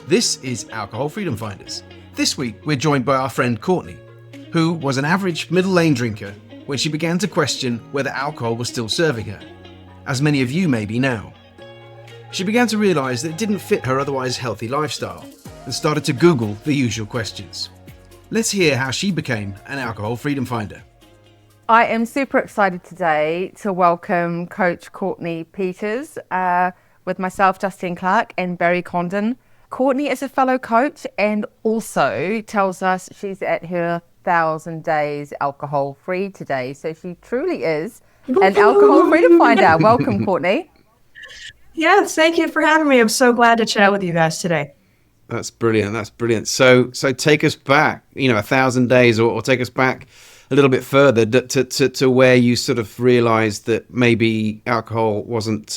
This is Alcohol Freedom Finders. This week, we're joined by our friend Courtney, who was an average middle lane drinker when she began to question whether alcohol was still serving her, as many of you may be now. She began to realise that it didn't fit her otherwise healthy lifestyle and started to Google the usual questions. Let's hear how she became an alcohol freedom finder. I am super excited today to welcome Coach Courtney Peters with myself, Justine Clark, and Barry Condon. Courtney is a fellow coach and also tells us she's at her 1,000 days alcohol free today. So she truly is an alcohol freedom finder. Welcome, Courtney. Yes, thank you for having me. I'm so glad to chat with you guys today. That's brilliant. That's brilliant. So take us back, 1,000 days, or take us back a little bit further to where you sort of realized that maybe alcohol wasn't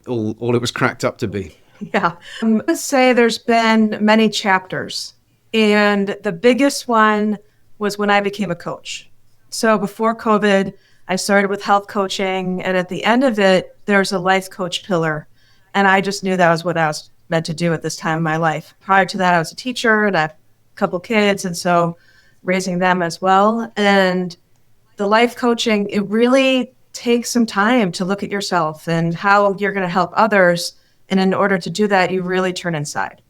all it was cracked up to be. Yeah. Let's say there's been many chapters, and the biggest one was when I became a coach. So before COVID, I started with health coaching, and at the end of it, there's a life coach pillar. And I just knew that was what I was meant to do at this time in my life. Prior to that, I was a teacher and I have a couple kids, and so raising them as well. And the life coaching, it really takes some time to look at yourself and how you're going to help others. And in order to do that, you really turn inside.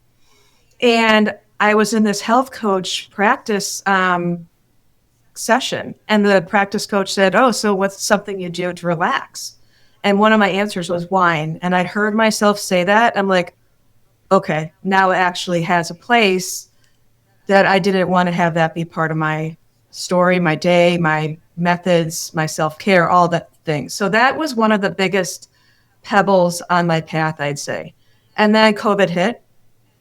And I was in this health coach practice session, and the practice coach said, "Oh, so what's something you do to relax?" And one of my answers was wine. And I'd heard myself say that. I'm like, okay, now it actually has a place that I didn't want to have that be part of my story, my day, my methods, my self-care, all that things. So that was one of the biggest pebbles on my path, I'd say. And then COVID hit.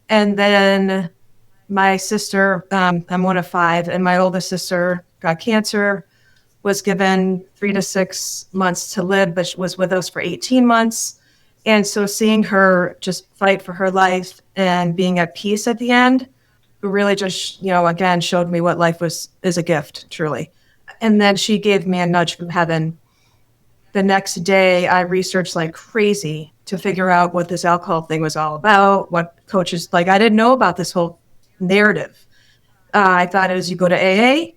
And then my sister, I'm one of five, and my oldest sister got cancer, was given 3 to 6 months to live, but she was with us for 18 months. And so seeing her just fight for her life and being at peace at the end really just, again, showed me what life is a gift, truly. And then she gave me a nudge from heaven. The next day, I researched like crazy to figure out what this alcohol thing was all about, what coaches, I didn't know about this whole narrative. I thought it was you go to AA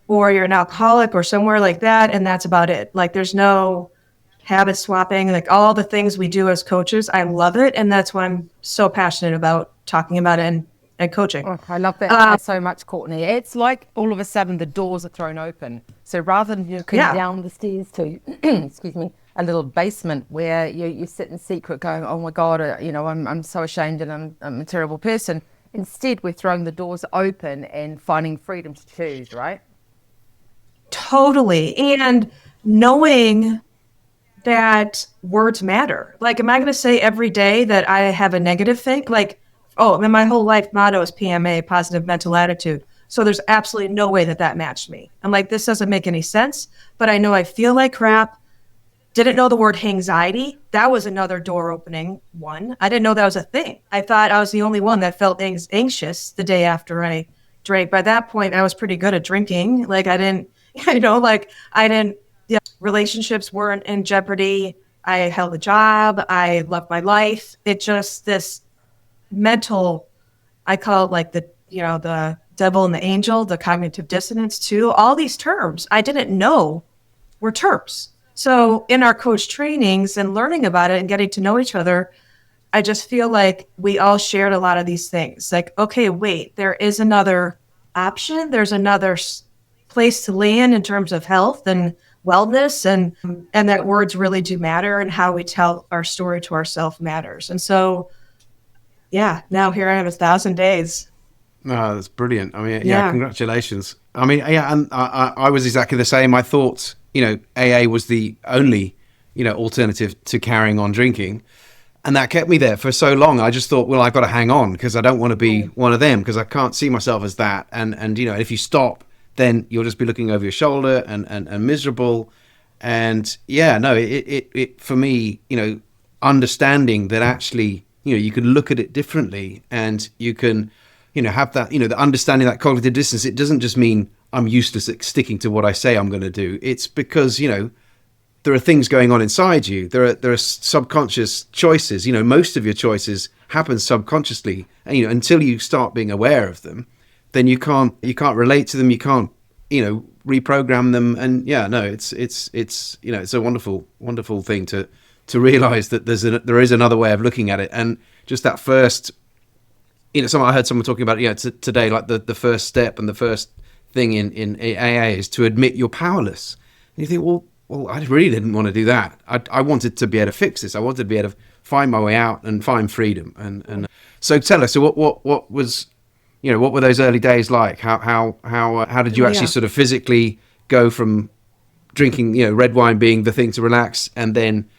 or you're an alcoholic or somewhere like that, and that's about it. There's no habit swapping, all the things we do as coaches. I love it, and that's why I'm so passionate about talking about it and coaching. Oh, I love that so much, Courtney. It's like all of a sudden the doors are thrown open. So rather than looking down the stairs to, excuse me, a little basement where you sit in secret going, oh my God, I'm so ashamed and I'm a terrible person. Instead, we're throwing the doors open and finding freedom to choose, right? Totally. And knowing that words matter. Am I going to say every day that I have a negative thing? And my whole life motto is PMA, positive mental attitude. So there's absolutely no way that matched me. I'm like, this doesn't make any sense, but I know I feel like crap. Didn't know the word anxiety. That was another door opening one. I didn't know that was a thing. I thought I was the only one that felt anxious the day after I drank. By that point, I was pretty good at drinking. Relationships weren't in jeopardy. I held a job. I loved my life. It just this mental, I call it the devil and the angel, the cognitive dissonance too. All these terms I didn't know were terms. So in our coach trainings and learning about it and getting to know each other, I just feel like we all shared a lot of these things. Okay, wait, there is another option. There's another place to land in terms of health and wellness, and that words really do matter, and how we tell our story to ourselves matters. And so, now here I am, 1,000 days. Oh, that's brilliant. Congratulations. And I was exactly the same. I thought, AA was the only, alternative to carrying on drinking. And that kept me there for so long. I just thought, well, I've got to hang on because I don't want to be one of them, because I can't see myself as that. And if you stop, then you'll just be looking over your shoulder and miserable. And it for me, understanding that actually, you can look at it differently, and you can, have that, the understanding that cognitive dissonance. It doesn't just mean I'm useless at sticking to what I say I'm going to do. It's because, there are things going on inside you. There are subconscious choices. Most of your choices happen subconsciously, and until you start being aware of them, then you can't relate to them. You can't reprogram them. And it's a wonderful thing to realize that there is another way of looking at it. And just that first, I heard someone talking about today, like the first step and the first thing in AA is to admit you're powerless. And you think, well, I really didn't want to do that. I wanted to be able to fix this. I wanted to be able to find my way out and find freedom. And so tell us, so what was, what were those early days like? How did you actually sort of physically go from drinking, red wine being the thing to relax, and then,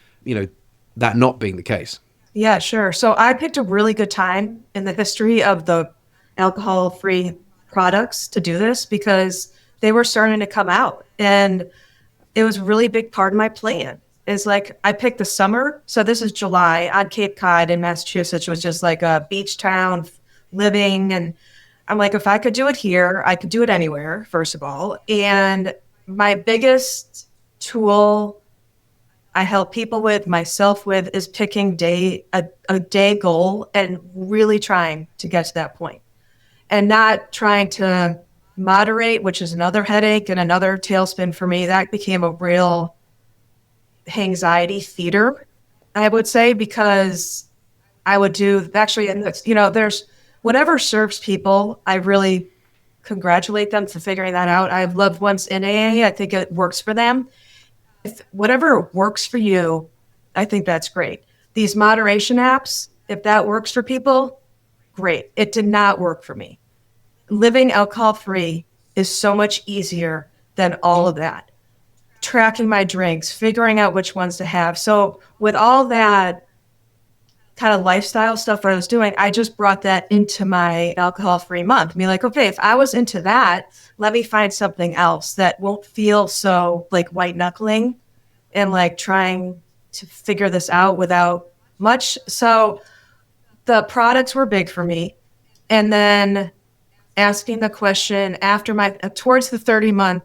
that not being the case? Yeah, sure. So I picked a really good time in the history of the alcohol-free products to do this, because they were starting to come out, and it was a really big part of my plan. Is like, I picked the summer. So this is July on Cape Cod in Massachusetts, which is like a beach town living. And I'm like, if I could do it here, I could do it anywhere, first of all. And my biggest tool I help people with, myself with, is picking a day goal and really trying to get to that point, and not trying to moderate, which is another headache and another tailspin for me. That became a real anxiety feeder, I would say, because I would do actually, and there's whatever serves people. I really congratulate them for figuring that out. I have loved ones in AA. I think it works for them. If whatever works for you, I think that's great. These moderation apps, if that works for people, great. It did not work for me. Living alcohol-free is so much easier than all of that. Tracking my drinks, figuring out which ones to have. So with all that kind of lifestyle stuff I was doing, I just brought that into my alcohol-free month. Be like, okay, if I was into that, let me find something else that won't feel so like white knuckling and like trying to figure this out without much. So the products were big for me. And then asking the question after towards the 30-month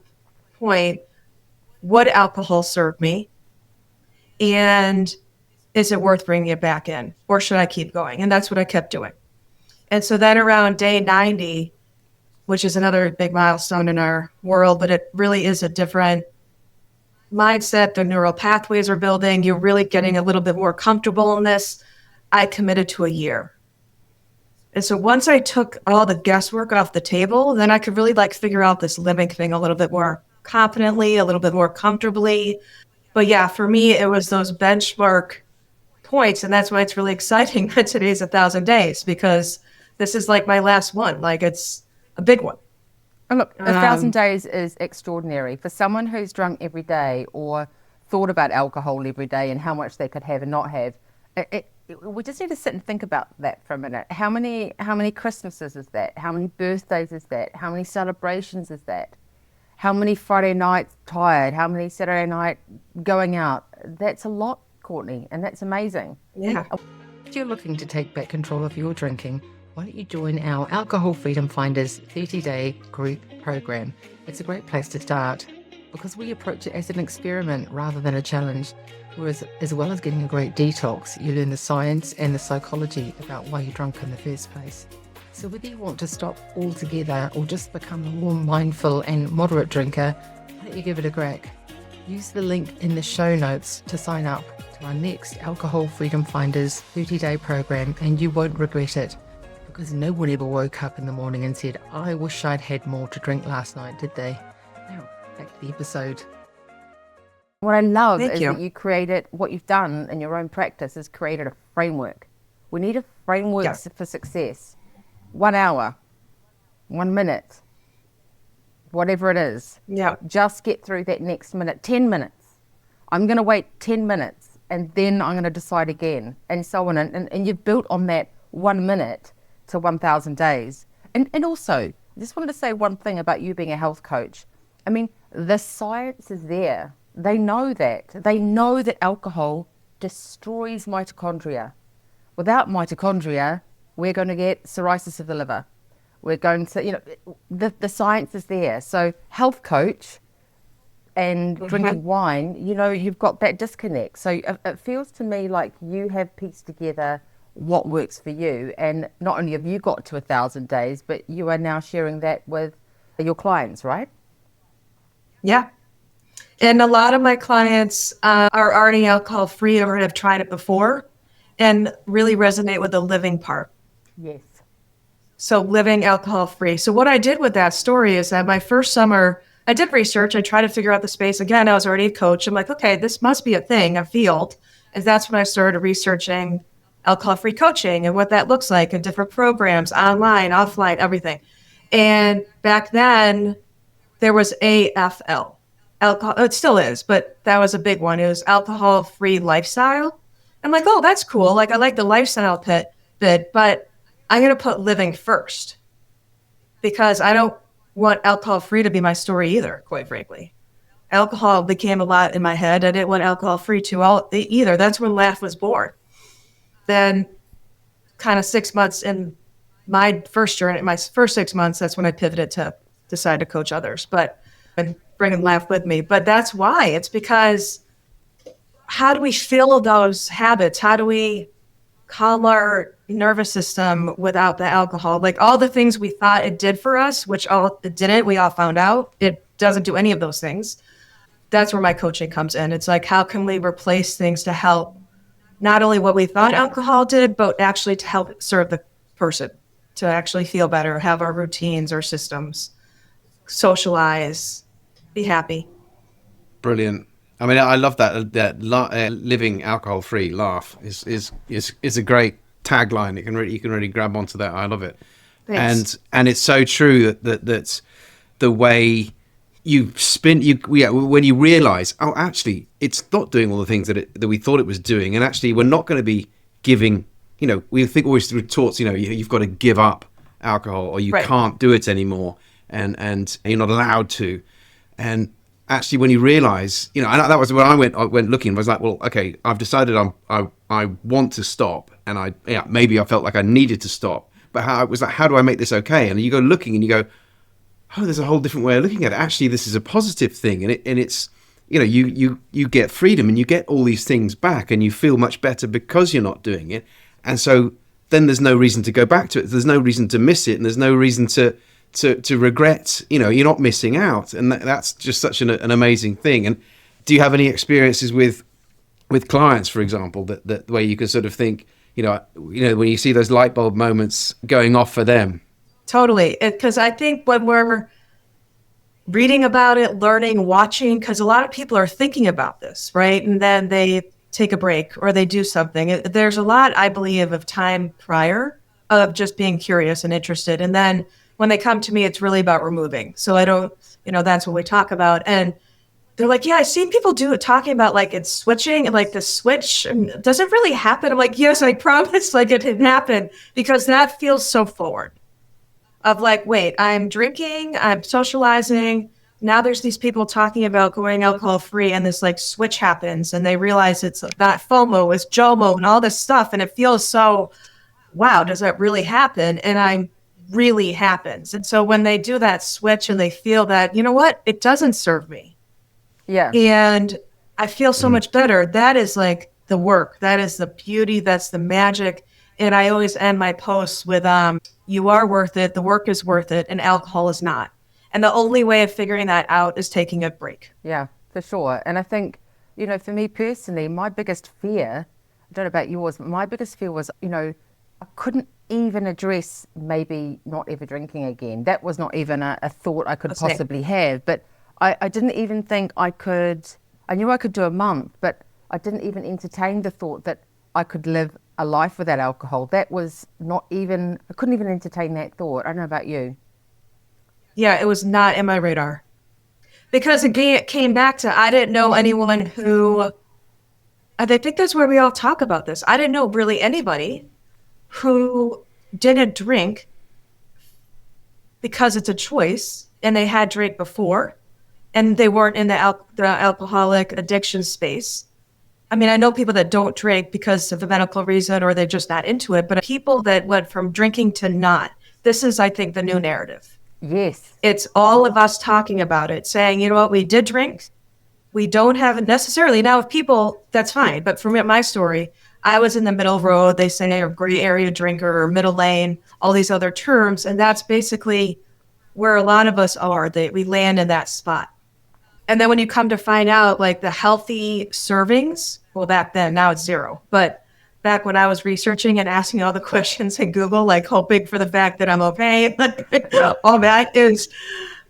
point, what alcohol served me? And is it worth bringing it back in, or should I keep going? And that's what I kept doing. And so then around day 90, which is another big milestone in our world, but it really is a different mindset. The neural pathways are building. You're really getting a little bit more comfortable in this. I committed to a year. And so once I took all the guesswork off the table, then I could really figure out this living thing a little bit more confidently, a little bit more comfortably. But yeah, for me, it was those benchmark points. And that's why it's really exciting that today's 1,000 days, because this is like my last one. It's a big one. And look, 1,000 days is extraordinary. For someone who's drunk every day or thought about alcohol every day and how much they could have and not have, we just need to sit and think about that for a minute. How many Christmases is that? How many birthdays is that? How many celebrations is that? How many Friday nights tired? How many Saturday night going out? That's a lot, Courtney, and that's amazing. Yeah. If you're looking to take back control of your drinking, why don't you join our Alcohol Freedom Finders 30-day group program? It's a great place to start because we approach it as an experiment rather than a challenge. Whereas, as well as getting a great detox, you learn the science and the psychology about why you're drunk in the first place. So whether you want to stop altogether or just become a more mindful and moderate drinker, why don't you give it a crack? Use the link in the show notes to sign up to our next Alcohol Freedom Finders 30-day program, and you won't regret it, because no one ever woke up in the morning and said, I wish I'd had more to drink last night, did they? Now, back to the episode. What I love is that you created, what you've done in your own practice is created a framework. We need a framework for success. 1 hour, 1 minute, whatever it is. Yeah. Just get through that next minute, 10 minutes. I'm going to wait 10 minutes and then I'm going to decide again, and so on. And you've built on that 1 minute to 1,000 days. And also, I just wanted to say one thing about you being a health coach. I mean, the science is there. They know that. They know that alcohol destroys mitochondria. Without mitochondria, we're going to get cirrhosis of the liver. We're going to, the science is there. So health coach, and drinking wine, you've got that disconnect. So it feels to me like you have pieced together what works for you. And not only have you got to 1,000 days, but you are now sharing that with your clients, right? Yeah. And a lot of my clients are already alcohol free or have tried it before and really resonate with the living part. Yes. So living alcohol free. So what I did with that story is that my first summer, I did research. I tried to figure out the space. Again, I was already a coach. I'm like, okay, this must be a thing, a field. And that's when I started researching alcohol-free coaching and what that looks like and different programs, online, offline, everything. And back then, there was AFL. Alcohol, it still is, but that was a big one. It was alcohol-free lifestyle. I'm like, oh, that's cool. Like, I like the lifestyle bit, but I'm going to put living first because I don't want alcohol-free to be my story either, quite frankly. Alcohol became a lot in my head. I didn't want alcohol-free either. That's when Laugh was born. Then kind of 6 months in my first journey, my first 6 months, that's when I pivoted to decide to coach others, but and bringing Laugh with me. But that's why. It's because how do we fill those habits? How do we calm our nervous system without the alcohol? Like all the things we thought it did for us, which it didn't, we all found out. It doesn't do any of those things. That's where my coaching comes in. It's like, how can we replace things to help not only what we thought alcohol did, but actually to help serve the person, to actually feel better, have our routines, our systems, socialize, be happy. Brilliant. I mean, I love that living alcohol-free. Laugh is a great tagline. You can really grab onto that. I love it. Thanks. And it's so true that's the way you spin. When you realize, oh, actually, it's not doing all the things that we thought it was doing, and actually, we're not going to be giving. We think always we're taught. You've got to give up alcohol, or you can't do it anymore, and you're not allowed to. And actually, when you realize, and that was when I went looking. I was like, well, okay, I've decided I want to stop, and maybe I felt like I needed to stop. But how do I make this okay? And you go looking, and you go, oh, there's a whole different way of looking at it. Actually, this is a positive thing, and it's you get freedom, and you get all these things back, and you feel much better because you're not doing it. And so then there's no reason to go back to it. There's no reason to miss it, and there's no reason to regret. You're not missing out, and that's just such an amazing thing. And do you have any experiences with clients, for example, that where you can sort of think, when you see those light bulb moments going off for them? Totally. Because I think when we're reading about it, learning, watching, because a lot of people are thinking about this, right? And then they take a break or they do something. There's a lot, I believe, of time prior of just being curious and interested. And then when they come to me, it's really about removing. So I don't, that's what we talk about. And they're like, yeah, I've seen people talking about like it's switching and like the switch. Does it really happen? I'm like, yes, I promise. Like it didn't happen, because that feels so forward. Of like, wait, I'm drinking, I'm socializing. Now there's these people talking about going alcohol free, and this like switch happens, and they realize it's not FOMO, it's JOMO and all this stuff. And it feels so, wow, does that really happen? And really happens. And so when they do that switch and they feel that, you know what, it doesn't serve me. Yeah. And I feel so much better. That is like the work. That is the beauty. That's the magic. And I always end my posts with, you are worth it. The work is worth it. And alcohol is not. And the only way of figuring that out is taking a break. Yeah, for sure. And I think, for me personally, my biggest fear, I don't know about yours, but my biggest fear was, I couldn't even address maybe not ever drinking again. That was not even a thought I could possibly have. But I didn't even think I knew I could do a month, but I didn't even entertain the thought that I could live a life without alcohol. That was I couldn't even entertain that thought. I don't know about you. Yeah, it was not in my radar. Because again, it came back to, I didn't know anyone who, I think that's where we all talk about this. I didn't know really anybody who didn't drink because it's a choice, and they had drank before, and they weren't in the alcoholic addiction space. I mean, I know people that don't drink because of a medical reason, or they're just not into it, but people that went from drinking to not. This is, I think, the new narrative. Yes. It's all of us talking about it, saying, you know what, we did drink, we don't have it necessarily. Now, if people, that's fine. But for me, my story, I was in the middle road. They say a gray area drinker or middle lane, all these other terms. And that's basically where a lot of us are. We land in that spot. And then when you come to find out, like the healthy servings, well, back then, now it's 0. But back when I was researching and asking all the questions in Google, like hoping for the fact that I'm okay, all that is,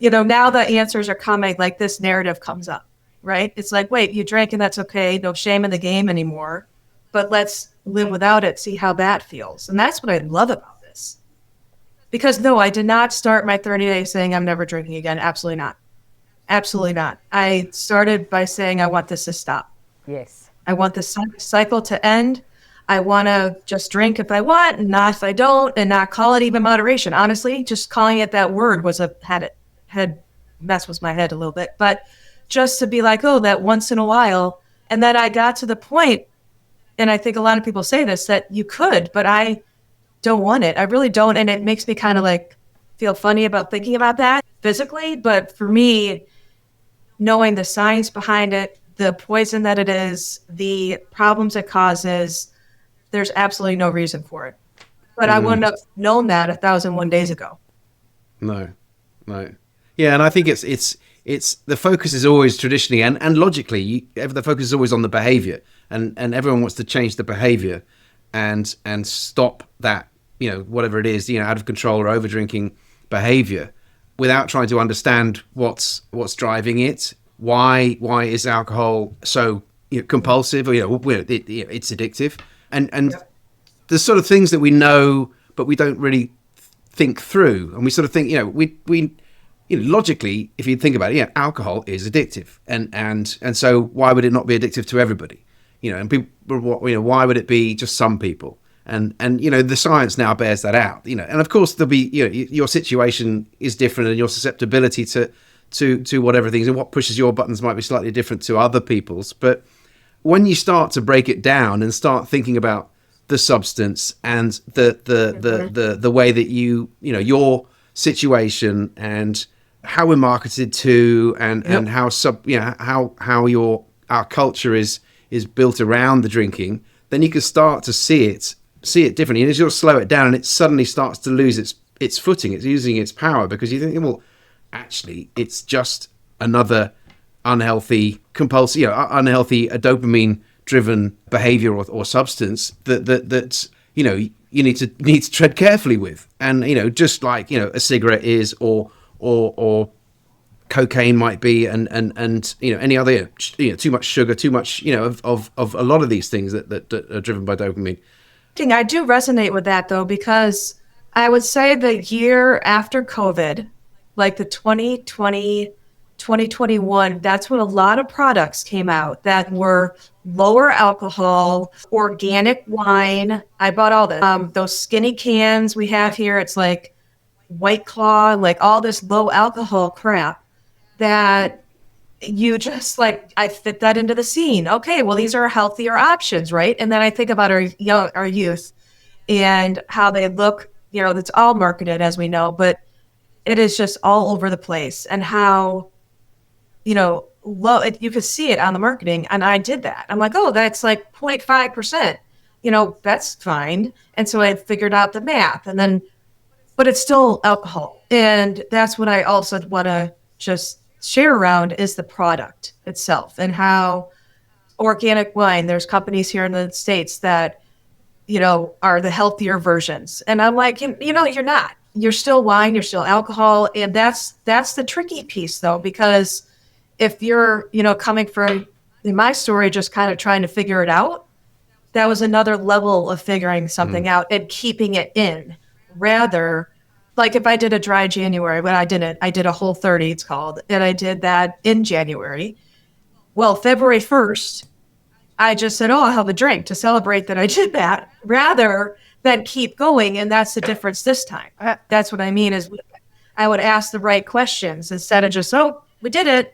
now the answers are coming, like this narrative comes up, right? It's like, wait, you drank and that's okay. No shame in the game anymore. But let's live without it, see how that feels. And that's what I love about this. Because no, I did not start my 30 days saying I'm never drinking again. Absolutely not. Absolutely not. I started by saying I want this to stop. Yes. I want this cycle to end. I want to just drink if I want and not if I don't, and not call it even moderation. Honestly, just calling it that word was mess with my head a little bit. But just to be like, oh, that once in a while. And then I got to the point, and I think a lot of people say this, that you could, but I don't want it. I really don't. And it makes me kind of like feel funny about thinking about that physically. But for me, knowing the science behind it, the poison that it is, the problems it causes, there's absolutely no reason for it. But I wouldn't have known that 1,001 days ago. No. Yeah, and I think it's the focus is always traditionally and logically, the focus is always on the behavior, and everyone wants to change the behavior and stop that, whatever it is, out of control or over drinking behavior, without trying to understand what's driving it. Why is alcohol so compulsive? Or, it's addictive, and the sort of things that we know, but we don't really think through, and we sort of think, we logically, if you think about it, alcohol is addictive, and so why would it not be addictive to everybody? And people, why would it be just some people? And the science now bears that out. And of course there'll be, your situation is different, and your susceptibility to whatever things and what pushes your buttons might be slightly different to other people's. But when you start to break it down and start thinking about the substance and the way that your situation and how we're marketed to, and how how our culture is built around the drinking, then you can start to see it differently. And as you slow it down, and it suddenly starts to lose its footing, it's losing its power, because you think, well, actually, it's just another unhealthy compulsive, unhealthy dopamine-driven behavior or substance that you need to tread carefully with. And just like a cigarette is, or cocaine might be, and any other too much sugar, too much of a lot of these things that are driven by dopamine. I do resonate with that though, because I would say the year after COVID, like the 2020, 2021, that's when a lot of products came out that were lower alcohol, organic wine. I bought all this. Those skinny cans we have here, it's like White Claw, like all this low alcohol crap that you just like, I fit that into the scene. Okay, well, these are healthier options, right? And then I think about our youth and how they look, it's all marketed, as we know, but it is just all over the place, and how, low, you could see it on the marketing. And I did that. I'm like, oh, that's like 0.5%, that's fine. And so I figured out the math, and then, but it's still alcohol. And that's what I also want to just share around, is the product itself, and how organic wine, there's companies here in the States that, are the healthier versions. And I'm like, you're not. You're still wine, you're still alcohol. And that's the tricky piece though, because if you're, coming from, in my story, just kind of trying to figure it out, that was another level of figuring something out and keeping it in. Rather, like if I did a dry January, but I did a whole 30, it's called, and I did that in January. Well, February 1st, I just said, I'll have a drink to celebrate that I did that, rather than keep going. And that's the difference this time. That's what I mean, is I would ask the right questions instead of just, we did it.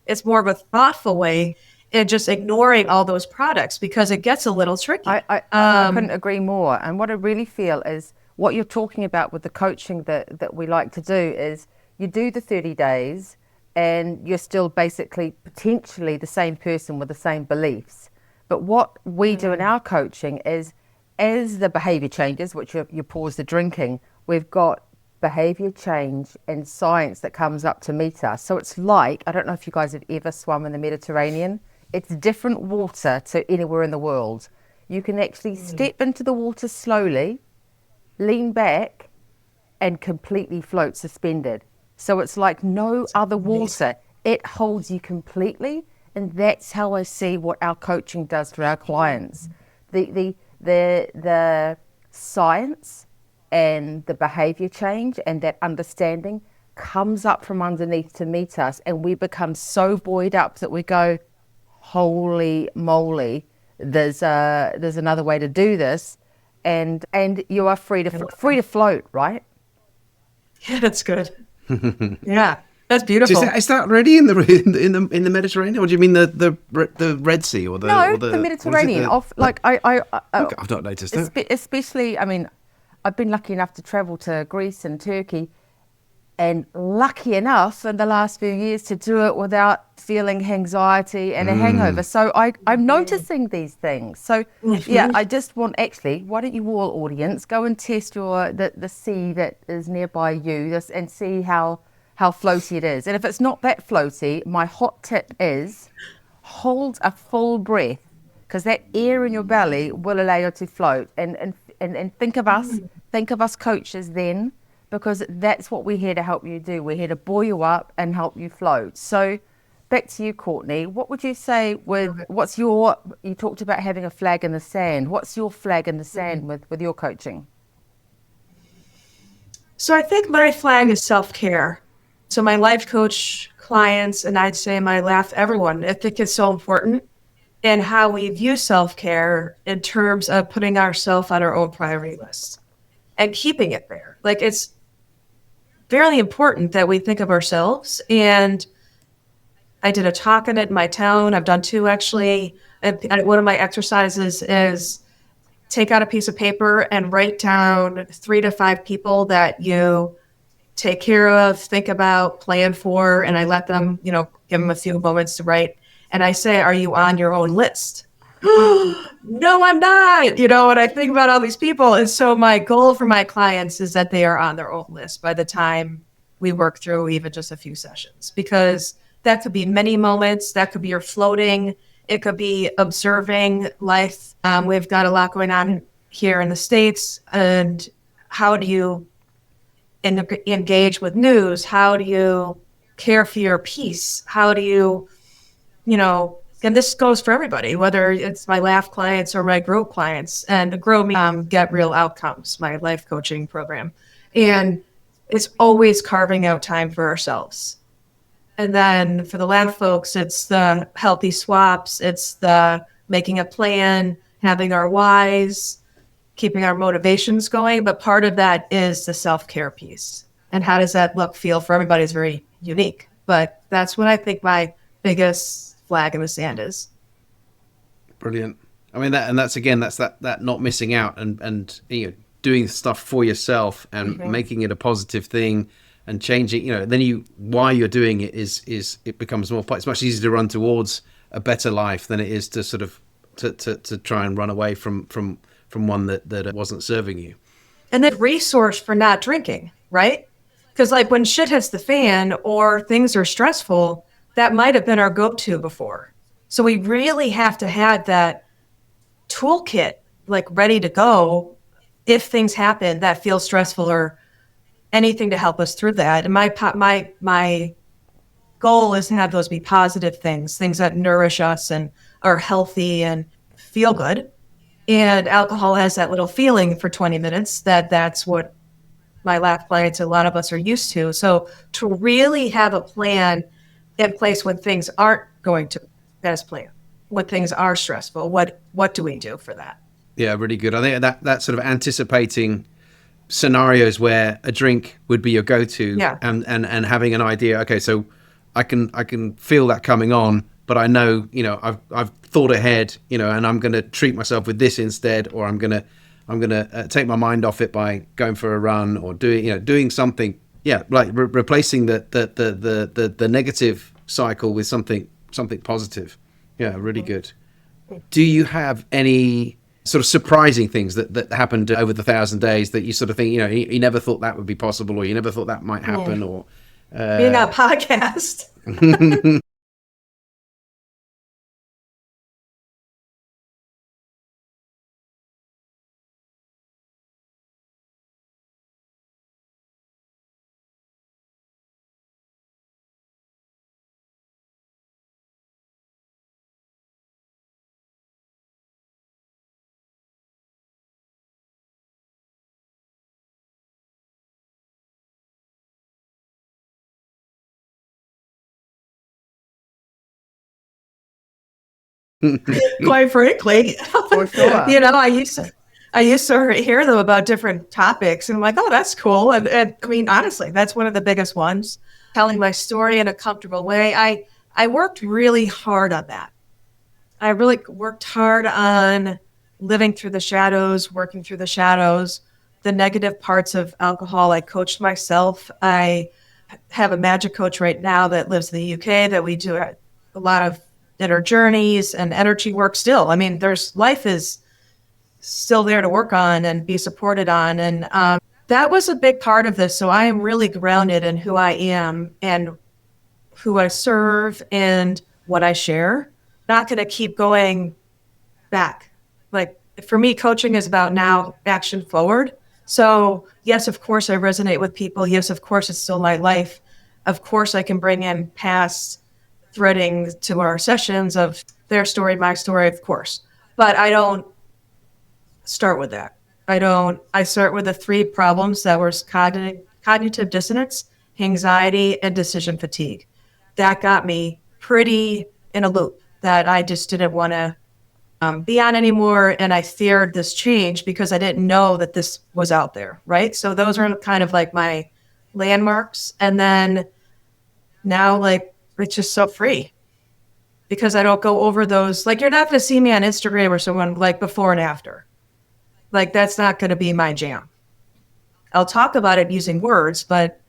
It's more of a thoughtful way, and just ignoring all those products, because it gets a little tricky. I couldn't agree more. And what I really feel is what you're talking about with the coaching that we like to do is you do the 30 days and you're still basically potentially the same person with the same beliefs. But what we do in our coaching is, as the behavior changes, which you pause the drinking, we've got behavior change and science that comes up to meet us. So it's like, I don't know if you guys have ever swum in the Mediterranean. It's different water to anywhere in the world. You can actually step into the water slowly, lean back, and completely float suspended. So it's like no other water. It holds you completely. And that's how I see what our coaching does for our clients. The science and the behavior change and that understanding comes up from underneath to meet us, and we become so buoyed up that we go, holy moly, there's another way to do this, and you are free to float, right? Yeah, that's good. Yeah, that's beautiful. Is that already in the Mediterranean, or do you mean the Red Sea or the Mediterranean? I've not noticed that. Especially, I mean, I've been lucky enough to travel to Greece and Turkey, and lucky enough in the last few years to do it without feeling anxiety and a hangover. So I'm noticing these things. So yeah, I just want, actually, why don't you all, audience, go and test the sea that is nearby you and see how floaty it is. And if it's not that floaty, my hot tip is hold a full breath, because that air in your belly will allow you to float. And think of us coaches then, because that's what we're here to help you do. We're here to buoy you up and help you float. So back to you, Courtney. What would you say you talked about having a flag in the sand. What's your flag in the sand with your coaching? So I think my flag is self-care. So my life coach clients, and I'd say my laugh everyone, I think it's so important in how we view self-care in terms of putting ourselves on our own priority list and keeping it there. Like, it's very important that we think of ourselves. And I did a talk on it in my town. I've done two, actually. And one of my exercises is take out a piece of paper and write down 3 to 5 people that you take care of, think about, plan for. And I let them, give them a few moments to write. And I say, are you on your own list? No, I'm not. And I think about all these people. And so my goal for my clients is that they are on their own list by the time we work through even just a few sessions, because that could be many moments. That could be your floating. It could be observing life. We've got a lot going on here in the States. And how do you engage with news? How do you care for your peace? How do you, and this goes for everybody, whether it's my laugh clients or my grow clients, and grow me get real outcomes, my life coaching program. And it's always carving out time for ourselves. And then for the laugh folks, it's the healthy swaps. It's the making a plan, having our whys, keeping our motivations going. But part of that is the self-care piece. And how does that feel for everybody is very unique. But that's what I think my biggest flag in the sand is. Brilliant. I mean, that's that not missing out and doing stuff for yourself and making it a positive thing and changing, then why you're doing it is it becomes more, it's much easier to run towards a better life than it is to sort of to try and run away from one that wasn't serving you. And then resource for not drinking, right? Because like when shit hits the fan or things are stressful, that might have been our go-to before. So we really have to have that toolkit like ready to go if things happen that feel stressful or anything to help us through that. And my goal is to have those be positive things that nourish us and are healthy and feel good. And alcohol has that little feeling for 20 minutes that's what my laugh clients, a lot of us are used to. So to really have a plan in place when things aren't going to as planned, when things are stressful, what do we do for that? Yeah, really good. I think that sort of anticipating scenarios where a drink would be your go-to, and having an idea. Okay, so I can feel that coming on, but I know I've thought ahead, and I'm going to treat myself with this instead, or I'm going to take my mind off it by going for a run or doing something like replacing the negative cycle with something positive. Yeah, really good. Do you have any sort of surprising things that happened over the 1,000 days that you sort of think, you never thought that would be possible, or you never thought that might happen, or being on a podcast? Quite frankly, For sure. I used to hear them about different topics, and I'm like, oh, that's cool. And I mean, honestly, that's one of the biggest ones. Telling my story in a comfortable way. I worked really hard on that. I really worked hard on living through the shadows, working through the shadows, the negative parts of alcohol. I coached myself. I have a magic coach right now that lives in the UK that we do a lot of inner journeys and energy work still. I mean, life is still there to work on and be supported on. And that was a big part of this. So I am really grounded in who I am and who I serve and what I share. Not going to keep going back. Like, for me, coaching is about now action forward. So yes, of course I resonate with people. Yes, of course it's still my life. Of course I can bring in past threading to our sessions of their story, my story, of course. But I don't start with that. I start with the 3 problems that were cognitive dissonance, anxiety, and decision fatigue. That got me pretty in a loop that I just didn't want to be on anymore. And I feared this change because I didn't know that this was out there, right? So those are kind of like my landmarks. And then now, like, it's just so free because I don't go over those. Like, you're not going to see me on Instagram or someone like before and after. Like, that's not going to be my jam. I'll talk about it using words, but,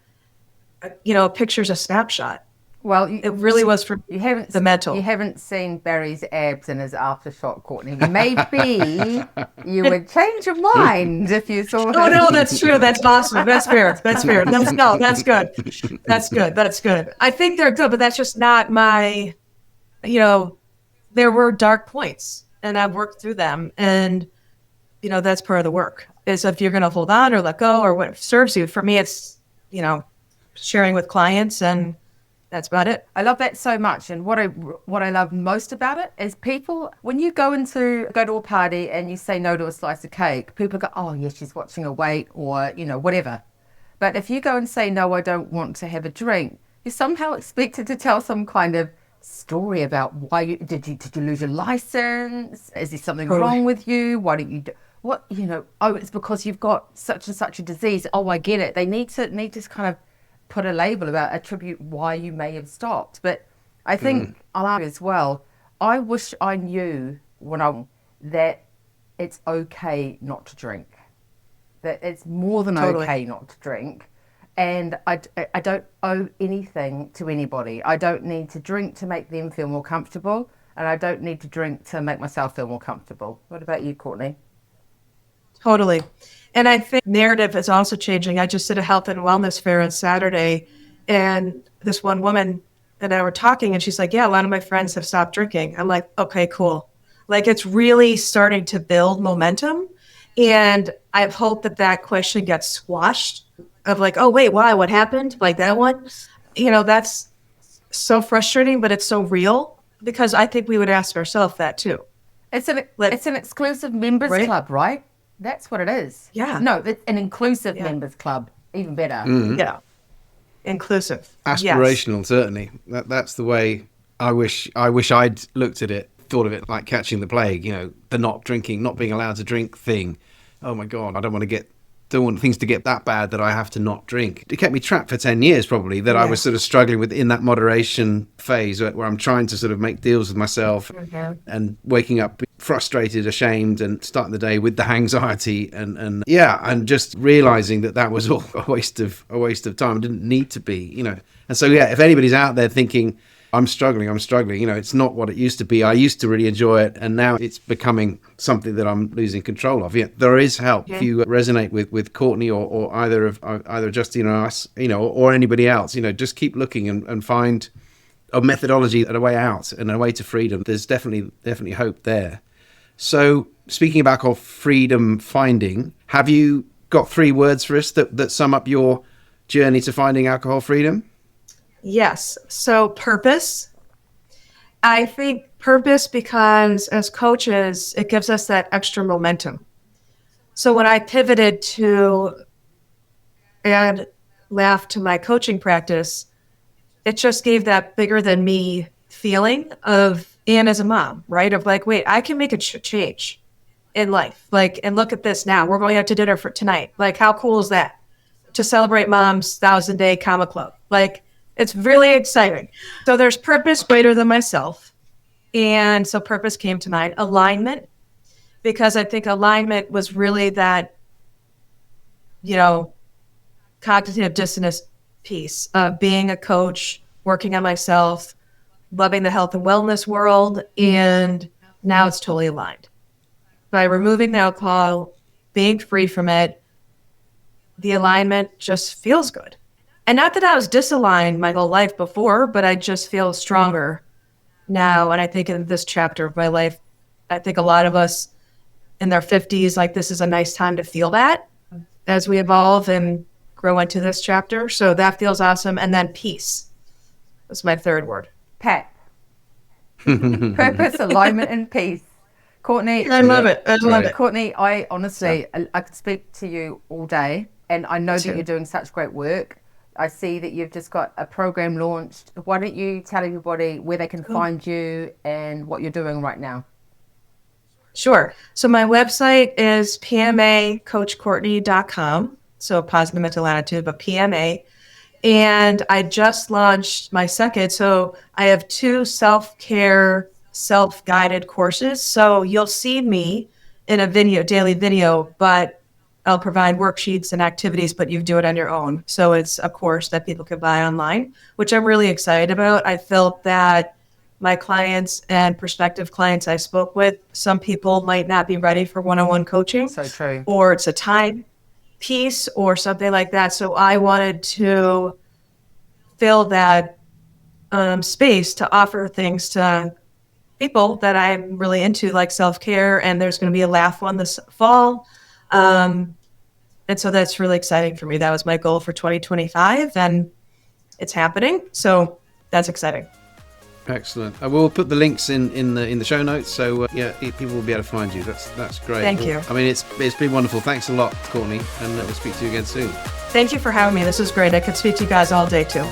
a picture's a snapshot. Well, it really was for the mental. You haven't seen Barry's abs in his aftershock, Courtney. Maybe you would change your mind if you saw him. Oh, no, that's true. That's awesome. That's fair. That's fair. No, that's good. That's good. That's good. I think they're good, but that's just not my, there were dark points and I've worked through them. And, that's part of the work is if you're going to hold on or let go or what serves you. For me, it's, sharing with clients, and that's about it. I love that so much. And what I love most about it is people, when you go to a party and you say no to a slice of cake, people go, oh yeah, she's watching her weight or, whatever. But if you go and say, no, I don't want to have a drink, you're somehow expected to tell some kind of story about why did you lose your license? Is there something wrong with you? Why don't you do what, oh, it's because you've got such and such a disease. Oh, I get it. They need to kind of put a label about attribute why you may have stopped. But I think as well, I wish I knew that it's okay not to drink, that it's more than okay not to drink. And I don't owe anything to anybody. I don't need to drink to make them feel more comfortable, and I don't need to drink to make myself feel more comfortable. What about you, Courtney? Totally. And I think narrative is also changing. I just did a health and wellness fair on Saturday, and this one woman and I were talking, and she's like, yeah, a lot of my friends have stopped drinking. I'm like, okay, cool. Like, it's really starting to build momentum. And I hope that question gets squashed of like, oh, wait, why? What happened? Like that one? That's so frustrating, but it's so real because I think we would ask ourselves that too. It's an exclusive members club, right? That's what it is. Yeah. No, it's an inclusive members club. Even better. Mm-hmm. Yeah. Inclusive. Aspirational, yes. Certainly. That's the way I wish I'd looked at it, thought of it like catching the plague, the not drinking, not being allowed to drink thing. Oh my God, I don't want to get don't want things to get that bad that I have to not drink. It kept me trapped for 10 years probably, that I was sort of struggling with in that moderation phase where I'm trying to sort of make deals with myself and waking up frustrated, ashamed, and starting the day with the anxiety and just realizing that was all a waste of time. It didn't need to be, And so, if anybody's out there thinking, I'm struggling, it's not what it used to be. I used to really enjoy it, and now it's becoming something that I'm losing control of. There is help. If you resonate with Courtney or either Justine or us, or anybody else, just keep looking and find a methodology and a way out and a way to freedom. There's definitely hope there. So speaking of alcohol freedom finding, have you got 3 words for us that sum up your journey to finding alcohol freedom? Yes. So purpose. I think purpose because as coaches, it gives us that extra momentum. So when I pivoted to add laugh to my coaching practice, it just gave that bigger than me feeling of, and as a mom, right? Of like, wait, I can make a change in life. Like, and look at this now. We're going out to dinner for tonight. Like, how cool is that? To celebrate Mom's 1,000-day comma club. Like, it's really exciting. So there's purpose greater than myself. And so purpose came to mind. Alignment, because I think alignment was really that, cognitive dissonance piece of being a coach, working on myself, loving the health and wellness world. And now it's totally aligned. By removing the alcohol, being free from it, the alignment just feels good. And not that I was disaligned my whole life before, but I just feel stronger now. And I think in this chapter of my life, I think a lot of us in their 50s, like this is a nice time to feel that as we evolve and grow into this chapter. So that feels awesome. And then peace. That's my 3rd word. Pep. Purpose, alignment, and peace. Courtney. I love it. I love it. Courtney, I honestly, I could speak to you all day. And I know that you're doing such great work. I see that you've just got a program launched. Why don't you tell everybody where they can find you and what you're doing right now? Sure. So my website is pmacoachcourtney.com. So positive mental attitude, but PMA. And I just launched my 2nd. So I have 2 self-care, self-guided courses. So you'll see me in a daily video, but I'll provide worksheets and activities, but you do it on your own. So it's a course that people can buy online, which I'm really excited about. I felt that my clients and prospective clients I spoke with, some people might not be ready for one-on-one coaching. So true. Or it's a time piece or something like that. So I wanted to fill that space to offer things to people that I'm really into, like self-care. And there's going to be a laugh one this fall. And so that's really exciting for me. That was my goal for 2025 and it's happening. So that's exciting. Excellent. I will put the links in the show notes. So people will be able to find you. That's great. Thank you. I mean, it's been wonderful. Thanks a lot, Courtney. And we'll speak to you again soon. Thank you for having me. This was great. I could speak to you guys all day too.